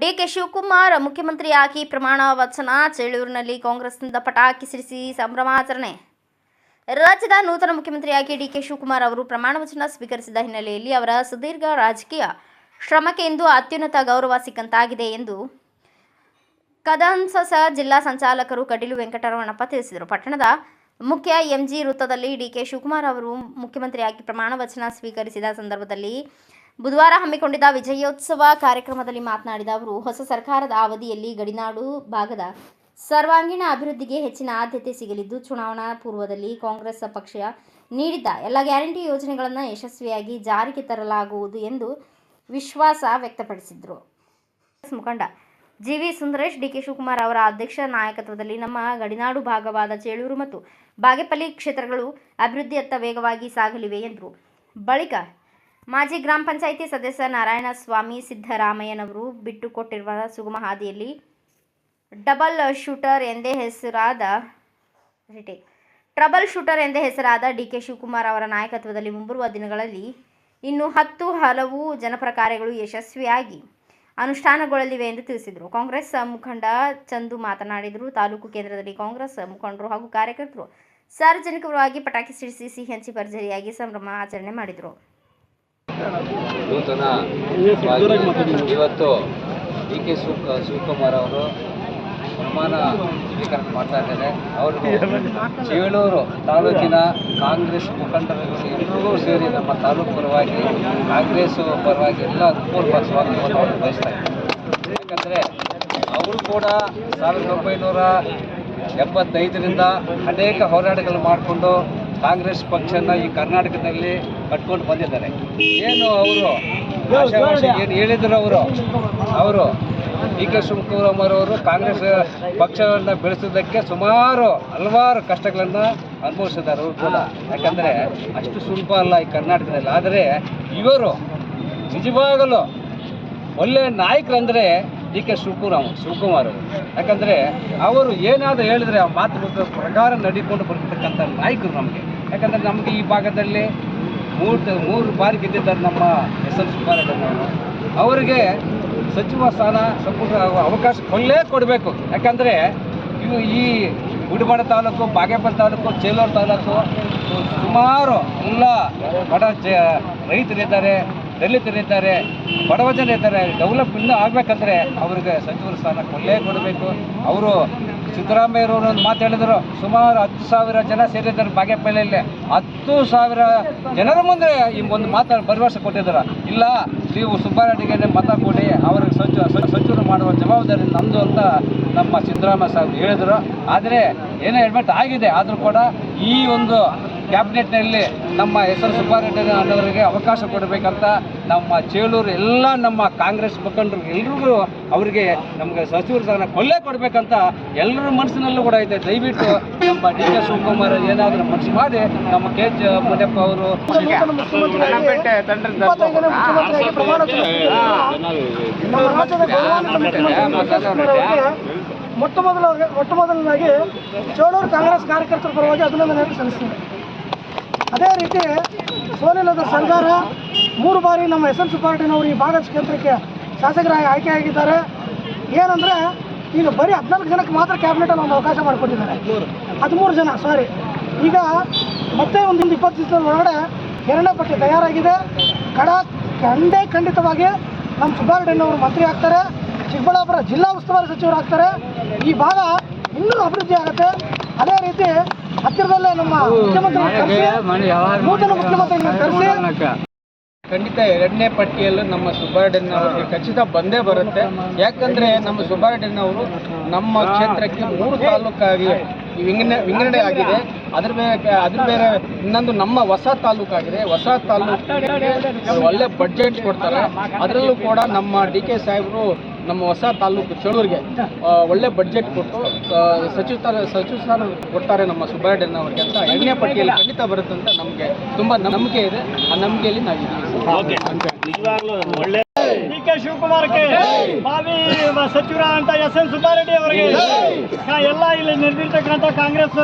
DK Shivakumar ಮುಖ್ಯಮಂತ್ರಿಯಾಗಿ ಪ್ರಮಾಣ ವಚನ. ಚೇಳೂರಿನಲ್ಲಿ ಕಾಂಗ್ರೆಸ್ನಿಂದ ಪಟಾಕಿ ಸಿಡಿಸಿ ಸಂಭ್ರಮಾಚರಣೆ. ರಾಜ್ಯದ ನೂತನ ಮುಖ್ಯಮಂತ್ರಿಯಾಗಿ ಡಿಕೆ ಶಿವಕುಮಾರ್ ಅವರು ಪ್ರಮಾಣ ವಚನ ಸ್ವೀಕರಿಸಿದ ಹಿನ್ನೆಲೆಯಲ್ಲಿ ಅವರ ಸುದೀರ್ಘ ರಾಜಕೀಯ ಶ್ರಮಕ್ಕೆ ಇಂದು ಅತ್ಯುನ್ನತ ಗೌರವ ಸಿಕ್ಕಂತಾಗಿದೆ ಎಂದು ಕದನ್ಸಸ ಜಿಲ್ಲಾ ಸಂಚಾಲಕರು ಕಟೀಲು ವೆಂಕಟರಮಣಪ್ಪ ತಿಳಿಸಿದರು. ಪಟ್ಟಣದ ಮುಖ್ಯ ಎಂಜಿ ವೃತ್ತದಲ್ಲಿ ಡಿಕೆ ಶಿವಕುಮಾರ್ ಅವರು ಮುಖ್ಯಮಂತ್ರಿಯಾಗಿ ಪ್ರಮಾಣ ವಚನ ಸ್ವೀಕರಿಸಿದ ಸಂದರ್ಭದಲ್ಲಿ ಬುಧವಾರ ಹಮ್ಮಿಕೊಂಡಿದ್ದ ವಿಜಯೋತ್ಸವ ಕಾರ್ಯಕ್ರಮದಲ್ಲಿ ಮಾತನಾಡಿದ ಅವರು, ಹೊಸ ಸರ್ಕಾರದ ಅವಧಿಯಲ್ಲಿ ಗಡಿನಾಡು ಭಾಗದ ಸರ್ವಾಂಗೀಣ ಅಭಿವೃದ್ಧಿಗೆ ಹೆಚ್ಚಿನ ಆದ್ಯತೆ ಸಿಗಲಿದ್ದು, ಚುನಾವಣಾ ಪೂರ್ವದಲ್ಲಿ ಕಾಂಗ್ರೆಸ್ ಪಕ್ಷ ನೀಡಿದ್ದ ಎಲ್ಲ ಗ್ಯಾರಂಟಿ ಯೋಜನೆಗಳನ್ನು ಯಶಸ್ವಿಯಾಗಿ ಜಾರಿಗೆ ತರಲಾಗುವುದು ಎಂದು ವಿಶ್ವಾಸ ವ್ಯಕ್ತಪಡಿಸಿದರು. ಮುಖಂಡ ಜಿವಿ ಸುಂದರೇಶ್, ಡಿಕೆ ಶಿವಕುಮಾರ್ ಅವರ ಅಧ್ಯಕ್ಷ ನಾಯಕತ್ವದಲ್ಲಿ ನಮ್ಮ ಗಡಿನಾಡು ಭಾಗವಾದ ಚೇಳೂರು ಮತ್ತು ಬಾಗೇಪಲ್ಲಿ ಕ್ಷೇತ್ರಗಳು ಅಭಿವೃದ್ಧಿಯತ್ತ ವೇಗವಾಗಿ ಸಾಗಲಿವೆ ಎಂದರು. ಬಳಿಕ ಮಾಜಿ ಗ್ರಾಮ ಪಂಚಾಯಿತಿ ಸದಸ್ಯ ನಾರಾಯಣಸ್ವಾಮಿ ಸಿದ್ದರಾಮಯ್ಯನವರು ಬಿಟ್ಟುಕೊಟ್ಟಿರುವ ಸುಗಮ ಹಾದಿಯಲ್ಲಿ ಟ್ರಬಲ್ ಶೂಟರ್ ಎಂದೇ ಹೆಸರಾದ ಡಿಕೆ ಶಿವಕುಮಾರ್ ಅವರ ನಾಯಕತ್ವದಲ್ಲಿ ಮುಂಬರುವ ದಿನಗಳಲ್ಲಿ ಇನ್ನೂ 10 ಹಲವು ಜನಪರ ಕಾರ್ಯಗಳು ಯಶಸ್ವಿಯಾಗಿ ಅನುಷ್ಠಾನಗೊಳ್ಳಲಿವೆ ಎಂದು ತಿಳಿಸಿದರು. ಕಾಂಗ್ರೆಸ್ ಮುಖಂಡ ಚಂದು ಮಾತನಾಡಿದರು. ತಾಲೂಕು ಕೇಂದ್ರದಲ್ಲಿ ಕಾಂಗ್ರೆಸ್ ಮುಖಂಡರು ಹಾಗೂ ಕಾರ್ಯಕರ್ತರು ಸಾರ್ವಜನಿಕವಾಗಿ ಪಟಾಕಿ ಸಿಡಿಸಿ ಸಿಹಿ ಹಂಚಿ ಭರ್ಜರಿಯಾಗಿ ಸಂಭ್ರಮ ಆಚರಣೆ ಮಾಡಿದರು. ಇವತ್ತು ಡಿಕೆ ಶಿವಕುಮಾರ್ ಅವರು ಪ್ರಮಾಣ ಸ್ವೀಕರಣೆ ಮಾಡ್ತಾ ಇದ್ದಾರೆ. ಅವರು ಚೇಳೂರು ತಾಲೂಕಿನ ಕಾಂಗ್ರೆಸ್ ಮುಖಂಡರು ಎಲ್ಲರೂ ಸೇರಿ ನಮ್ಮ ತಾಲೂಕು ಪರವಾಗಿ ಕಾಂಗ್ರೆಸ್ ಪರವಾಗಿ ಎಲ್ಲ ಪೂರ್ವ ಸ್ವಾಗತವನ್ನು ಬಯಸ್ತಾ ಇದ್ದಾರೆ. ಯಾಕಂದರೆ ಅವರು ಕೂಡ 1975ರಿಂದ ಅನೇಕ ಹೋರಾಟಗಳು ಮಾಡಿಕೊಂಡು ಕಾಂಗ್ರೆಸ್ ಪಕ್ಷನ ಈ ಕರ್ನಾಟಕದಲ್ಲಿ ಕಟ್ಕೊಂಡು ಬಂದಿದ್ದಾರೆ. ಏನು ಅವರು ಏನು ಹೇಳಿದ್ರು ಅವರು ಡಿಕೆ ಶಿವಕುಮಾರ್ ಅವರು ಕಾಂಗ್ರೆಸ್ ಪಕ್ಷವನ್ನು ಬೆಳೆಸೋದಕ್ಕೆ ಹಲವಾರು ಕಷ್ಟಗಳನ್ನು ಅನುಭವಿಸಿದ್ದಾರೆ ಅವರು ಕೂಡ. ಯಾಕಂದರೆ ಅಷ್ಟು ಸುಲಭ ಅಲ್ಲ ಈ ಕರ್ನಾಟಕದಲ್ಲಿ. ಆದರೆ ಇವರು ನಿಜವಾಗಲೂ ಒಳ್ಳೆಯ ನಾಯಕರಂದರೆ ಡಿಕೆ ಶಿವಕುಮಾರ್ ಅವರು. ಯಾಕಂದರೆ ಅವರು ಏನಾದರೂ ಹೇಳಿದರೆ ಆ ಮಾತು ಪ್ರಕಾರ ನಡಿಕೊಂಡು ಬರ್ತಕ್ಕಂಥ ನಾಯಕರು ನಮಗೆ. ಯಾಕಂದರೆ ನಮಗೆ ಈ ಭಾಗದಲ್ಲಿ ಮೂರು ಬಾರಿ ಗೆದ್ದಿದ್ದಾರೆ ನಮ್ಮ ಎಸ್.ಎಲ್. ಸುಬ್ಬಾರೆಡ್ಡಿಯವರು. ಅವರಿಗೆ ಸಚಿವ ಸ್ಥಾನ ಸಂಪುಟ ಅವಕಾಶ ಕೊಡಬೇಕು. ಯಾಕಂದರೆ ಈ ಗುಡಿಬಾಡ ತಾಲೂಕು, ಬಾಗೇಪಲ್ಲಿ ತಾಲೂಕು, ಚೇಳೂರು ತಾಲೂಕು ಸುಮಾರು ಎಲ್ಲ ಬಡ ರೈತರಿದ್ದಾರೆ, ದಲಿತರಿದ್ದಾರೆ, ಬಡವ ಜನ ಇದ್ದಾರೆ. ಡೆವಲಪ್ ಇನ್ನೂ ಆಗಬೇಕಂದ್ರೆ ಅವ್ರಿಗೆ ಸಚಿವರ ಸ್ಥಾನ ಕೊಡಬೇಕು. ಅವರು ಸಿದ್ದರಾಮಯ್ಯವರು ಒಂದು ಮಾತು ಹೇಳಿದರು, ಸುಮಾರು 10,000 ಜನ ಸೇರಿದ್ದಾರೆ ಬಾಗೇಪಲ್ಲಿಯಲ್ಲಿ. 10,000 ಜನರ ಮುಂದೆ ಈ ಒಂದು ಭರವಸೆ ಕೊಟ್ಟಿದ್ದಾರೆ. ಇಲ್ಲ, ನೀವು ಸುಬ್ಬಾರೆಡ್ಡಿಗೆ ಮತ ಕೊಡಿ, ಅವ್ರಿಗೆ ಸಚಿವರು ಮಾಡುವ ಜವಾಬ್ದಾರಿ ನಮ್ಮದು ಅಂತ ನಮ್ಮ ಸಿದ್ದರಾಮಯ್ಯ ಸಾಹೇಬರು ಹೇಳಿದರು. ಆದರೆ ಏನೋ ಅಡ್ಮಿಟ್ ಆಗಿದೆ. ಆದರೂ ಕೂಡ ಈ ಒಂದು ಕ್ಯಾಬಿನೆಟ್ನಲ್ಲಿ ನಮ್ಮ ಎಸ್.ಎಲ್. ಸುಬ್ಬಾರೆಡ್ಡಿ ಅನ್ನೋರಿಗೆ ಅವಕಾಶ ಕೊಡಬೇಕಂತ ನಮ್ಮ ಚೇಳೂರು ಎಲ್ಲ ನಮ್ಮ ಕಾಂಗ್ರೆಸ್ ಮುಖಂಡರು ಎಲ್ರಿಗೂ ಅವರಿಗೆ ನಮಗೆ ಸಚಿವರು ಸ್ಥಾನ ಕೊಡಬೇಕಂತ ಎಲ್ಲರ ಮನಸ್ಸಿನಲ್ಲೂ ಕೂಡ ಇದೆ. ದಯವಿಟ್ಟು ನಮ್ಮ ಡಿ.ಕೆ. ಶಿವಕುಮಾರ್ ಏನಾದರೂ ಮನಸ್ಸು ಮಾಡಿ ನಮ್ಮ ಕೆ.ಎಚ್. ಮುನಿಯಪ್ಪ ಅವರು ಮೊಟ್ಟ ಮೊದಲನಾಗಿ ಚೇಳೂರು ಕಾಂಗ್ರೆಸ್ ಕಾರ್ಯಕರ್ತರ ಪರವಾಗಿ ಅಭಿನಂದನೆಯನ್ನು ಸಲ್ಲಿಸ್ತೀನಿ. ಅದೇ ರೀತಿ ಸೋಲಿಲ್ಲದ ಸರ್ಕಾರ 3 ಬಾರಿ ನಮ್ಮ ಎಸ್.ಎಲ್. ಸುಬ್ಬಾರೆಡ್ಡಿನವರು ಈ ಭಾಗದ ಕ್ಷೇತ್ರಕ್ಕೆ ಶಾಸಕರಾಗಿ ಆಯ್ಕೆಯಾಗಿದ್ದಾರೆ. ಏನಂದರೆ ಈಗ ಬರೀ 14 ಜನಕ್ಕೆ ಮಾತ್ರ ಕ್ಯಾಬಿನೆಟಲ್ಲಿ ಒಂದು ಅವಕಾಶ ಮಾಡಿಕೊಟ್ಟಿದ್ದಾರೆ. 13 ಜನ ಈಗ ಮತ್ತೆ ಒಂದು 20 ದಿವಸದ ಒಳಗಡೆ 2ನೇ ಪಟ್ಟಿ ತಯಾರಾಗಿದೆ. ಖಂಡಿತವಾಗಿ ನಮ್ಮ ಸುಬ್ಬಾರೆಡ್ಡಿನವರು ಮಂತ್ರಿ ಆಗ್ತಾರೆ. ಚಿಕ್ಕಬಳ್ಳಾಪುರ ಜಿಲ್ಲಾ ಉಸ್ತುವಾರಿ ಸಚಿವರು ಆಗ್ತಾರೆ. ಈ ಭಾಗ ಇನ್ನೂ ಅಭಿವೃದ್ಧಿ ಆಗುತ್ತೆ. ಅದೇ ರೀತಿ ಹತ್ತಿರದಲ್ಲೇ ನಮ್ಮ ಮುಖ್ಯಮಂತ್ರಿ ನೂತನ ಮುಖ್ಯಮಂತ್ರಿ ಖಂಡಿತ 2ನೇ ಪಟ್ಟಿಯಲ್ಲೂ ನಮ್ಮ ಸುಬ್ಬಾರೆಡ್ಡಿನವರಿಗೆ ಖಚಿತ ಬಂದೇ ಬರುತ್ತೆ. ಯಾಕಂದರೆ ನಮ್ಮ ಸುಬ್ಬಾರೆಡ್ಡಿನವರು ನಮ್ಮ ಕ್ಷೇತ್ರಕ್ಕೆ 3 ತಾಲೂಕಾಗಿ ವಿಂಗಡಣೆ ಆಗಿದೆ. ಅದ್ರ ಬೇರೆ ಇನ್ನೊಂದು ನಮ್ಮ ಹೊಸ ತಾಲೂಕಾಗಿದೆ. ಹೊಸ ತಾಲೂಕಿಗೆ ಒಳ್ಳೆ ಬಡ್ಜೆಟ್ ಕೊಡ್ತಾರೆ. ಅದರಲ್ಲೂ ಕೂಡ ನಮ್ಮ ಡಿ.ಕೆ. ಸಾಹೇಬರು ನಮ್ಮ ಹೊಸ ತಾಲೂಕು ಚೇಳೂರಿಗೆ ಒಳ್ಳೆ ಬಡ್ಜೆಟ್ ಕೊಟ್ಟು ಸಚಿವ ಸ್ಥಾನ ಕೊಡ್ತಾರೆ ನಮ್ಮ ಸುಬ್ಬಾರೆಡ್ಡಿನವರಿಗೆ ಅಂತ 2ನೇ ಪಟ್ಟಿಯಲ್ಲಿ ಖಂಡಿತ ಬರುತ್ತೆ ಅಂತ ನಮಗೆ ತುಂಬ ನಂಬಿಕೆ ಇದೆ. ಆ ನಂಬಿಕೆಯಲ್ಲಿ ನಾವಿದ್ದೀವಿ. ಶಿವಕುಮಾರ್ಗೆ, ಭಾವಿ ಸಚಿವರಾದಂಥ ಎಸ್.ಎನ್. ಸುಬ್ಬಾರೆಡ್ಡಿ ಅವರಿಗೆ, ಎಲ್ಲ ಇಲ್ಲಿ ನಿರ್ದಿರ್ತಕ್ಕಂಥ ಕಾಂಗ್ರೆಸ್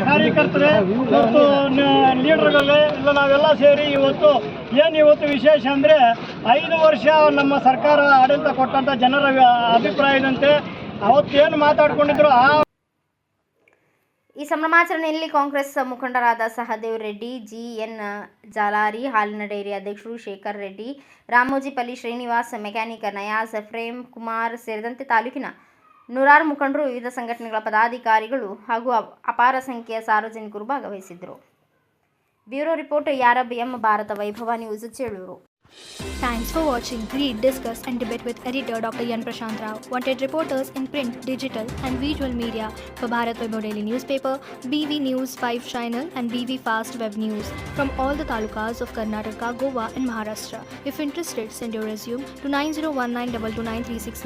ಕಾರ್ಯಕರ್ತರೆ ಮತ್ತು ಲೀಡರ್ಗಳೇ ಇಲ್ಲ ನಾವೆಲ್ಲ ಸೇರಿ ಇವತ್ತು ವಿಶೇಷ ಅಂದರೆ 5 ವರ್ಷ ನಮ್ಮ ಸರ್ಕಾರ ಆಡಳಿತ ಕೊಟ್ಟಂಥ ಜನರ ಅಭಿಪ್ರಾಯದಂತೆ ಅವತ್ತೇನು ಮಾತಾಡ್ಕೊಂಡಿದ್ರು ಈ ಸಂಭ್ರಮಾಚರಣೆಯಲ್ಲಿ ಕಾಂಗ್ರೆಸ್ ಮುಖಂಡರಾದ ಸಹದೇವ್ ರೆಡ್ಡಿ, ಜಿ.ಎನ್. ಜಾಲಾರಿ, ಹಾಲಿನ ಡೈರಿ ಅಧ್ಯಕ್ಷರು ಶೇಖರ್ ರೆಡ್ಡಿ, ರಾಮೋಜಿಪಲ್ಲಿ ಶ್ರೀನಿವಾಸ್, ಮೆಕ್ಯಾನಿಕ್ ನಯಾಜ್, ಫ್ರೇಮ್ ಕುಮಾರ್ ಸೇರಿದಂತೆ ತಾಲೂಕಿನ ನೂರಾರು ಮುಖಂಡರು, ವಿವಿಧ ಸಂಘಟನೆಗಳ ಪದಾಧಿಕಾರಿಗಳು ಹಾಗೂ ಅಪಾರ ಸಂಖ್ಯೆಯ ಸಾರ್ವಜನಿಕರು ಭಾಗವಹಿಸಿದ್ದರು. ಬ್ಯೂರೋ ರಿಪೋರ್ಟ್ ಯಾರಬ್ ಎಂ, Bharatha Vaibhava news, Chelur. Thanks for watching. Read, discuss and debate with editor Dr. Yan Prashant Rao. Wanted reporters in print, digital and visual media for Bharat Vaibhav Daily Newspaper, BV News 5 Channel and BV Fast Web News from all the talukas of Karnataka, Goa and Maharashtra. If interested, send your resume to 9019229369.